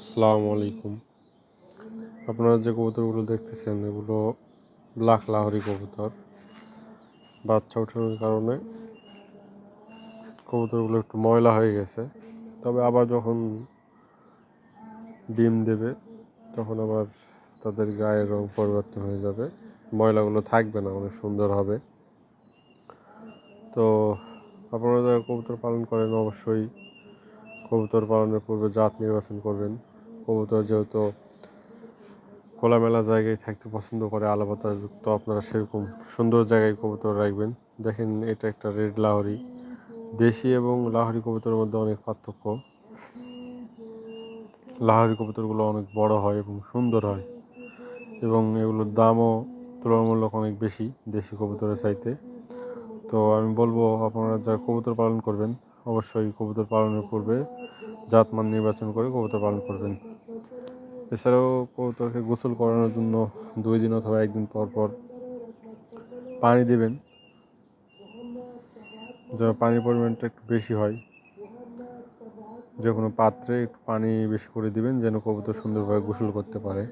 আসসালামু আলাইকুম। আপনারা যে কবুতরগুলো দেখতেছেন এগুলো ব্ল্যাক লাহোরি কবুতর। বাচ্চা ওঠানোর কারণে কবুতরগুলো একটু ময়লা হয়ে গেছে, তবে আবার যখন ডিম দেবে তখন আবার তাদের গায়ের রং পরিবর্তন হয়ে যাবে, ময়লাগুলো থাকবে না, অনেক সুন্দর হবে। তো আপনারা যারা কবুতর পালন করেন অবশ্যই কবুতর পালনের পূর্বে জাত নির্বাচন করবেন। কবুতর যেহেতু খোলামেলা জায়গায় থাকতে পছন্দ করে, আলো বাতাসযুক্ত, আপনারা সেরকম সুন্দর জায়গায় কবুতর রাখবেন। দেখেন, এটা একটা রেড লাহোরি। দেশি এবং লাহোরি কবুতরের মধ্যে অনেক পার্থক্য। লাহোরি কবুতরগুলো অনেক বড় হয় এবং সুন্দর হয়, এবং এগুলোর দামও তুলনামূলক অনেক বেশি দেশি কবুতরের চাইতে। তো আমি বলবো, আপনারা যারা কবুতর পালন করবেন অবশ্যই কবুতর পালনের পূর্বে জাতমান নির্বাচন করে কবুতর পালন করবেন। এছাড়াও কবুতরকে গোসল করানোর জন্য 2 দিন অথবা 1 দিন পর পর পানি দেবেন, যেন পানির পরিমাণটা একটু বেশি হয়। যে কোনো পাত্রে একটু পানি বেশি করে দিবেন, যেন কবুতর সুন্দরভাবে গোসল করতে পারে।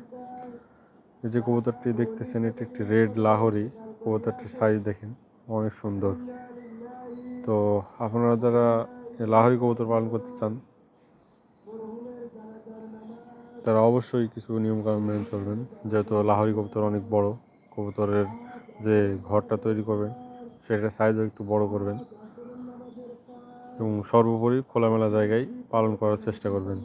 এই যে কবুতরটি দেখতেছেন, এটি একটি রেড লাহোরি। কবুতরটির সাইজ দেখেন, অনেক সুন্দর। তো আপনারা যারা লাহোরি কবুতর পালন করতে চান তারা অবশ্যই কিছু নিয়মকানুন মেনে চলবেন। যেহেতু লাহোরি কবুতর অনেক বড়, কবুতরের যে ঘরটা তৈরি করবেন সেটা সাইজও একটু বড় করবেন, এবং সর্বোপরি খোলামেলা জায়গায় পালন করার চেষ্টা করবেন।